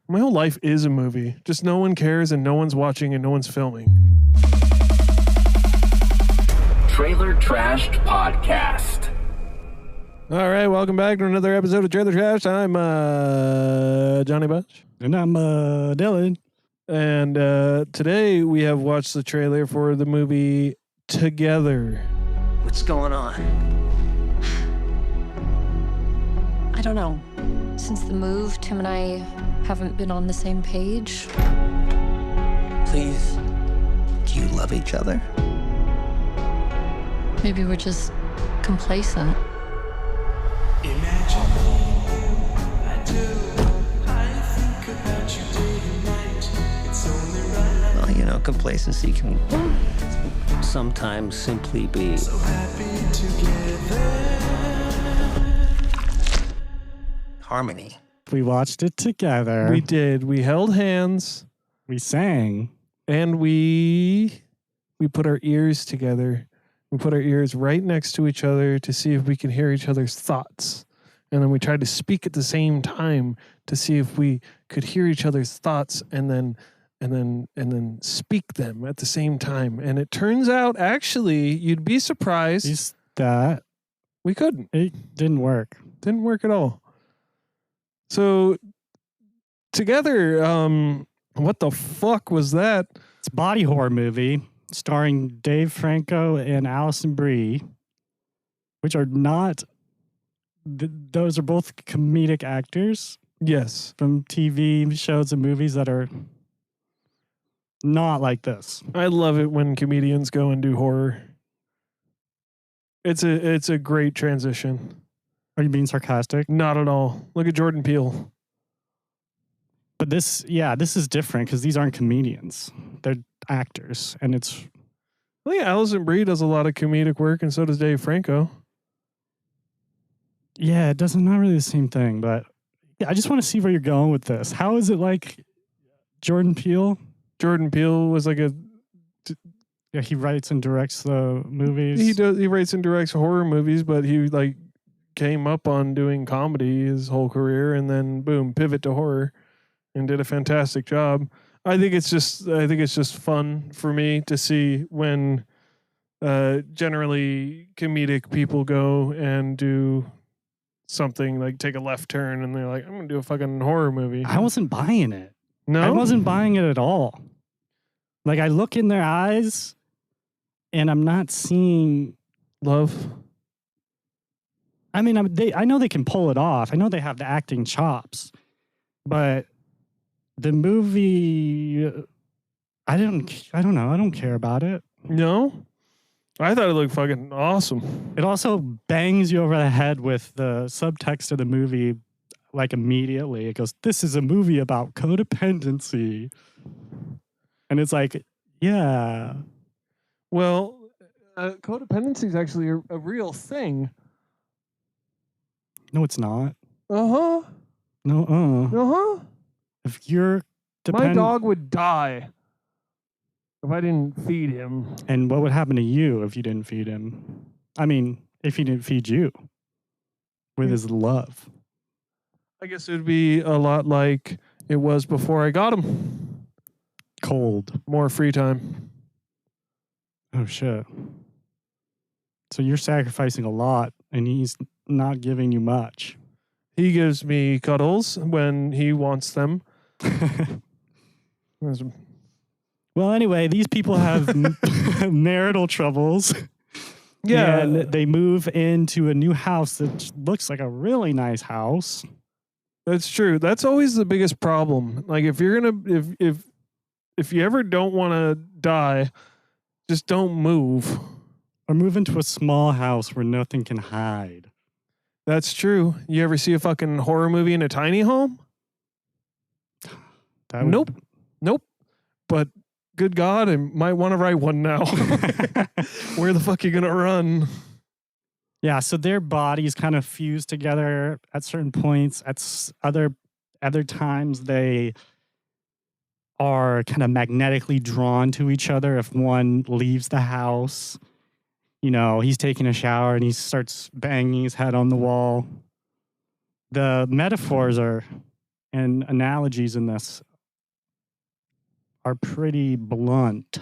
My whole life is a movie. Just no one cares and no one's watching and no one's filming. Trailer Trashed Podcast. All right, welcome back to another episode of Trailer Trash. I'm Johnny Bunch. And I'm Dylan. And today we have watched the trailer for the movie Together. What's going on? I don't know. Since the move, Tim and I haven't been on the same page. Please. Do you love each other? Maybe we're just complacent. Imagine I do. I think about you day and night. It's only right. Well, you know, complacency can sometimes simply be So happy together. harmony. We watched it together. We did. We held hands We sang. and we put our ears together. We put our ears right next to each other to see if we can hear each other's thoughts. And then we tried to speak at the same time to see if we could hear each other's thoughts and then speak them at the same time. And it turns out, actually, you'd be surprised, Is that we couldn't. it didn't work. Didn't work at all. So Together, what the fuck was that? It's a body horror movie starring Dave Franco and Allison Brie, which are not. Those are both comedic actors Yes. from TV shows and movies that are not like this. I love it when comedians go and do horror. It's a great transition. Are you being sarcastic? Not at all. Look at Jordan Peele. But this is different because these aren't comedians. They're actors, and it's I think Allison Brie does a lot of comedic work, and so does Dave Franco. it doesn't not really the same thing. But yeah, I just want to see where you're going with this. How is it like Jordan Peele? Jordan Peele was like Yeah, he writes and directs the movies. he writes and directs horror movies, but he like came up on doing comedy his whole career, and then boom, pivot to horror, and did a fantastic job. I think it's just fun for me to see when generally comedic people go and do something like take a left turn and they're like, I'm gonna do a fucking horror movie. I wasn't buying it. No, I wasn't buying it at all. Like, I look in their eyes and I'm not seeing love. I mean, I know they can pull it off. I know they have the acting chops. But the movie, I don't know. I don't care about it. No, I thought it looked fucking awesome. It also bangs you over the head with the subtext of the movie, like, immediately. It goes, this is a movie about codependency. And it's like, yeah. Well, codependency is actually a real thing. No, it's not. Uh-huh. No, Uh-huh. If you're My dog would die if I didn't feed him. And what would happen to you if you didn't feed him? I mean, if he didn't feed you with his love. I guess it would be a lot like it was before I got him. Cold. More free time. Oh, shit. So you're sacrificing a lot, and he's not giving you much. He gives me cuddles when he wants them. Well, anyway, these people have marital troubles. Yeah. And they move into a new house that looks like a really nice house. That's true. That's always the biggest problem. Like if you're gonna if you ever don't want to die, just don't move. Or move into a small house where nothing can hide. That's true. You ever see a fucking horror movie in a tiny home? Nope. But good God, I might want to write one now. Where the fuck are you gonna run? Yeah, so their bodies kind of fuse together at certain points. At other times, they are kind of magnetically drawn to each other. If one leaves the house, you know, he's taking a shower and he starts banging his head on the wall. The metaphors are and analogies in this are pretty blunt.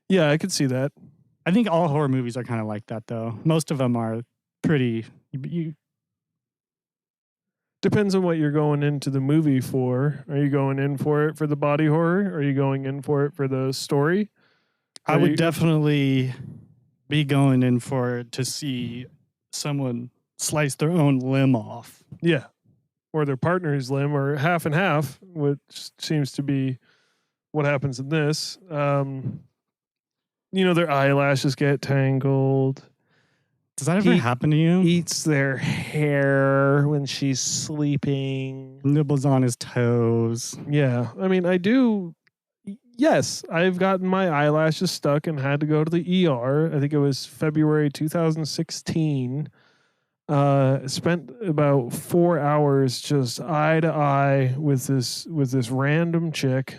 Yeah, I could see that. I think all horror movies are kind of like that, though. Most of them are pretty. Depends on what you're going into the movie for. Are you going in for it for the body horror? Are you going in for it for the story? I would definitely be going in for it to see someone slice their own limb off. Yeah. Or their partner's limb, or half and half, which seems to be what happens in this. Their eyelashes get tangled. Does that ever happen to you? Eats their hair when she's sleeping. Nibbles on his toes. Yeah. I mean, I do. Yes, I've gotten my eyelashes stuck and had to go to the ER. I think it was February 2016. Spent about 4 hours just eye to eye with this random chick.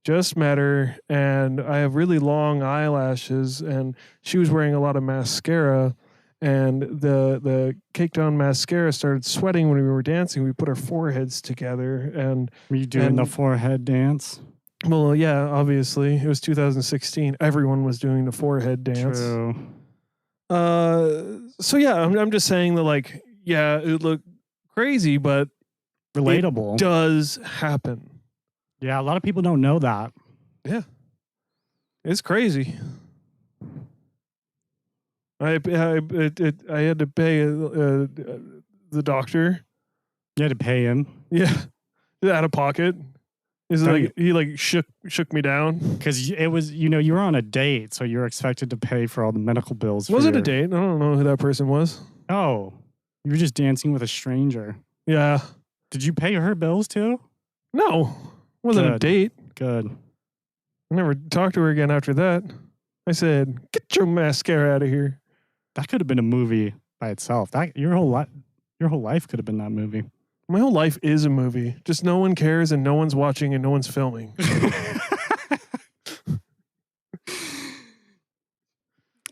Just met her, and I have really long eyelashes, and she was wearing a lot of mascara, and the cake down mascara started sweating when we were dancing. We put our foreheads together, and were you doing the forehead dance? Well, yeah, obviously it was 2016. Everyone was doing the forehead dance. True. So yeah, I'm just saying that, like, yeah, it looked crazy, but relatable. It does happen. Yeah, a lot of people don't know that. Yeah, it's crazy. I had to pay the doctor. You had to pay him. Yeah, out of pocket. Is like he like shook me down because it was you were on a date, so you were expected to pay for all the medical bills. Was it a date? I don't know who that person was. Oh, you were just dancing with a stranger. Yeah. Did you pay her bills too? No, wasn't a date. Good. I never talked to her again after that. I said, "Get your mascara out of here." That could have been a movie by itself. That your whole life could have been that movie. My whole life is a movie. Just no one cares and no one's watching and no one's filming.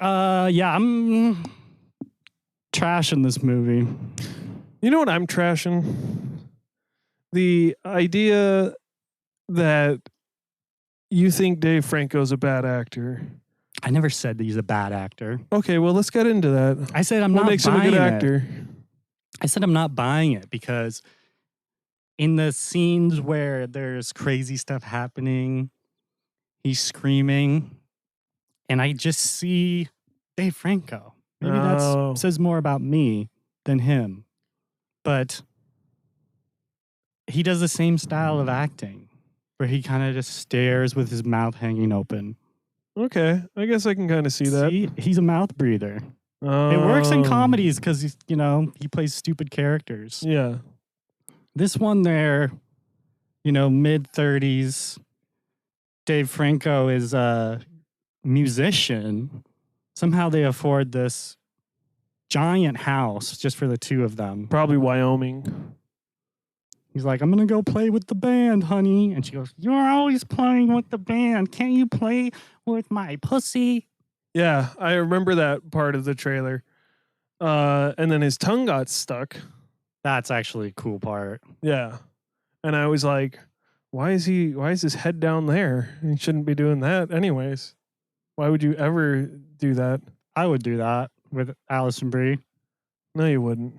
Yeah, I'm trashing this movie. You know what I'm trashing? The idea that you think Dave Franco's a bad actor. I never said that he's a bad actor. Okay, well, let's get into that. I said I'm what not makes him a good actor? I said I'm not buying it because in the scenes where there's crazy stuff happening, he's screaming, and I just see Dave Franco. Maybe that says more about me than him. But he does the same style of acting where he kind of just stares with his mouth hanging open. Okay, I guess I can kind of see that. He's a mouth breather. It works in comedies because he plays stupid characters. Yeah. This one there, mid-30s. Dave Franco is a musician. Somehow they afford this giant house just for the two of them. Probably Wyoming. He's like, I'm going to go play with the band, honey. And she goes, you're always playing with the band. Can't you play with my pussy? Yeah, I remember that part of the trailer. And then his tongue got stuck. That's actually a cool part. Yeah. And I was like, why is his head down there? He shouldn't be doing that anyways. Why would you ever do that? I would do that with Allison Brie. No, you wouldn't.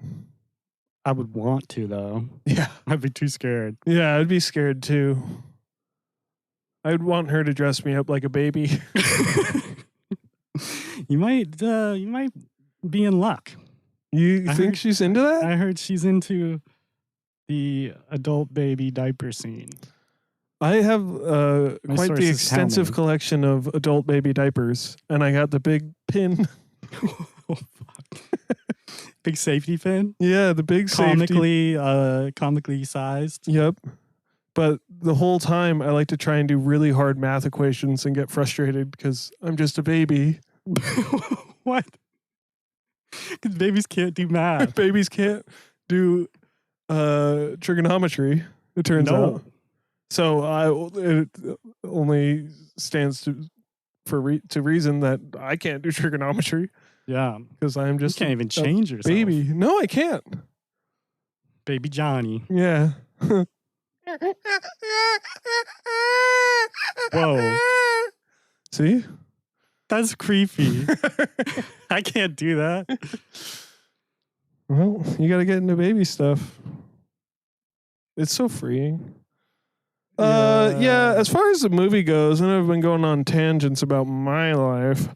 I would want to, though. Yeah. I'd be too scared. Yeah, I'd be scared too. I'd want her to dress me up like a baby. You might be in luck. You think she's into that? I heard she's into the adult baby diaper scene. I have quite the extensive me. collection of adult baby diapers, and I got the big pin. Oh, fuck. Big safety pin? Yeah, the big safety. Comically sized. Yep. But the whole time, I like to try and do really hard math equations and get frustrated because I'm just a baby. What? Because babies can't do math. Babies can't do trigonometry, it turns out. So it only stands to reason that I can't do trigonometry. Yeah. Because I'm just you can't even change yourself. Baby. No, I can't. Baby Johnny. Yeah. Whoa. See? That's creepy. I can't do that. Well, you got to get into baby stuff. It's so freeing. Yeah, as far as the movie goes, I know I've been going on tangents about my life.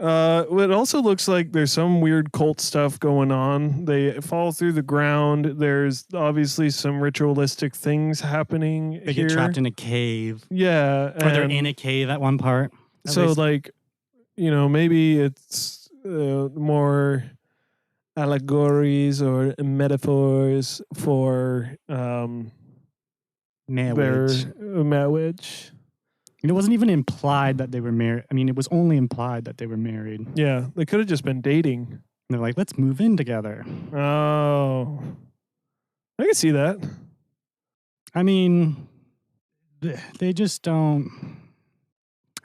It also looks like there's some weird cult stuff going on. They fall through the ground. There's obviously some ritualistic things happening They here. get trapped in a cave. Yeah. Or they're in a cave at one part. At So, least. like, maybe it's more allegories or metaphors for marriage. their marriage. And it wasn't even implied that they were married. I mean, it was only implied that they were married. And Yeah, they could have just been dating. they're like, let's move in together. Oh, I can see that. I mean, they just don't.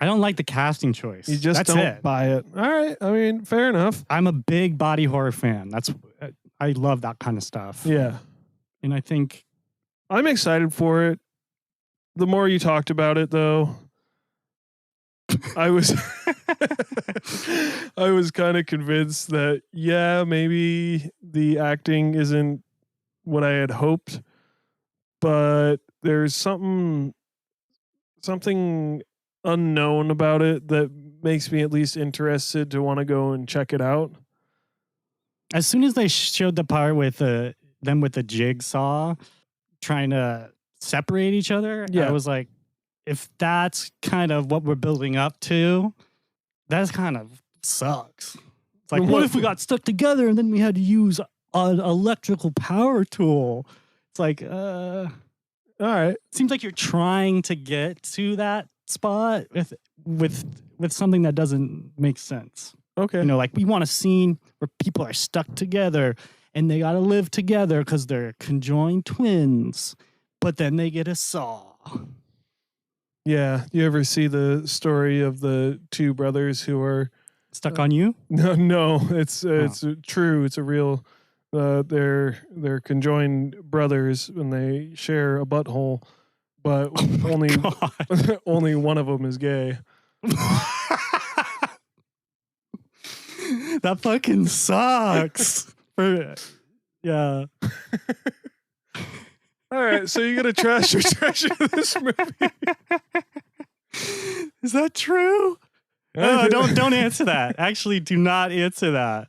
I don't like the casting choice. You just That's don't it. buy it. All right, I mean, fair enough. I'm a big body horror fan. I love that kind of stuff. Yeah, And I think I'm excited for it. The more you talked about it, though, I was I was kind of convinced that maybe the acting isn't what I had hoped, but there's something unknown about it that makes me at least interested to want to go and check it out. as soon as they showed the part with them with the jigsaw trying to separate each other, Yeah. I was like, if that's kind of what we're building up to, that's kind of sucks. It's like, what if we got stuck together and then we had to use an electrical power tool? It's like, All right. seems like you're trying to get to that spot with something that doesn't make sense. Okay. Like we want a scene where people are stuck together and they got to live together because they're conjoined twins, but then they get a saw. Yeah. You ever see the story of the two brothers who are Stuck on you? No, it's true. It's a real. They're conjoined brothers and they share a butthole, but only God. only one of them is gay. That fucking sucks. Yeah. All right, so you gotta trash or treasure this movie. Is that true? No, don't answer that. Actually, do not answer that.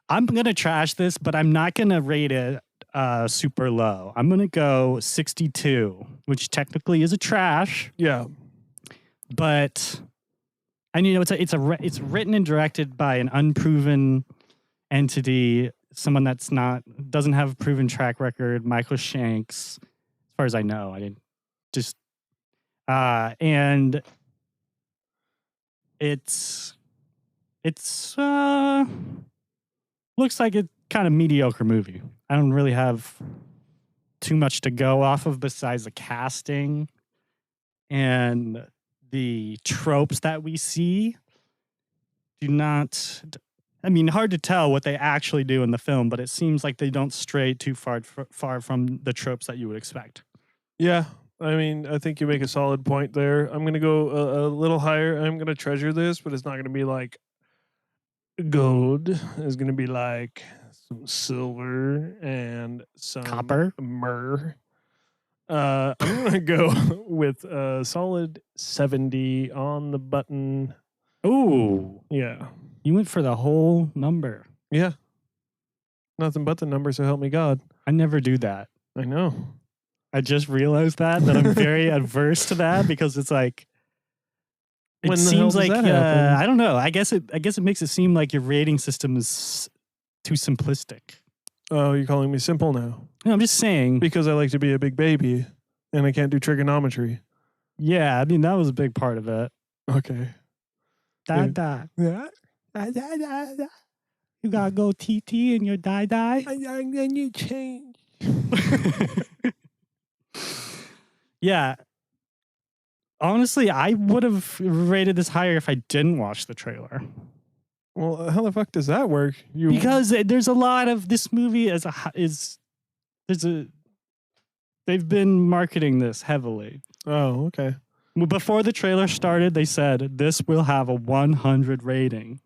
I'm gonna trash this, but I'm not gonna rate it super low. I'm gonna go 62, which technically is a trash, Yeah. but it's written and directed by an unproven entity, someone doesn't have a proven track record. Michael Shanks, as far as I know, I didn't just. And it's looks like a kind of mediocre movie. I don't really have too much to go off of besides the casting and the tropes that we see. Hard to tell what they actually do in the film, but it seems like they don't stray too far from the tropes that you would expect. Yeah. I mean, I think you make a solid point there. I'm going to go a little higher. I'm going to treasure this, but it's not going to be like gold. It's going to be like some silver and some Copper? myrrh. I'm going to go with a solid 70 on the button. Ooh, Yeah. you went for the whole number. Yeah. Nothing but the number, so help me God. I never do that. I know. I just realized that I'm very adverse to that because it's like it When the hell seems does like that happen? I don't know. I guess it makes it seem like your rating system is too simplistic. Oh, you're calling me simple now. No, I'm just saying. Because I like to be a big baby and I can't do trigonometry. Yeah, I mean that was a big part of it. Okay. Da. Yeah. You gotta go TT and your die. And then you change. Yeah. Honestly, I would have rated this higher if I didn't watch the trailer. Well, how the fuck does that work? Because there's a lot of this movie they've been marketing this heavily. Oh, okay. Before the trailer started, they said this will have a 100 rating.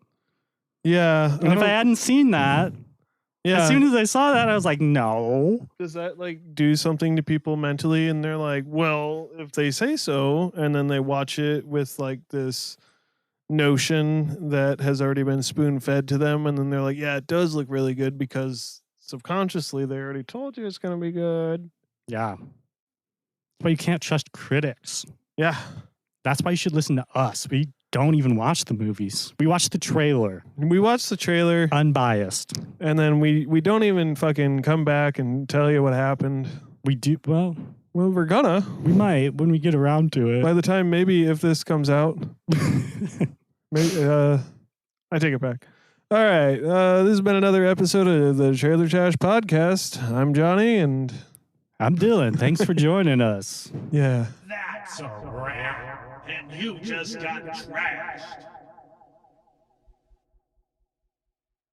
Yeah. And if I hadn't seen that, yeah. as soon as I saw that, I was like, no. Does that like do something to people mentally? And they're like, well, if they say so, and then they watch it with like this notion that has already been spoon fed to them, and then they're like, yeah, it does look really good because subconsciously they already told you it's going to be good. Yeah. But you can't trust critics. Yeah. That's why you should listen to us. We don't even watch the movies. We watch the trailer. We watch the trailer unbiased. And then we don't even fucking come back and tell you what happened. We do. Well, we're gonna. We might when we get around to it. By the time, maybe if this comes out. Maybe, I take it back. All right. This has been another episode of the Trailer Trash Podcast. I'm Johnny and I'm Dylan. Thanks for joining us. Yeah. That's a wrap, and you just got trashed.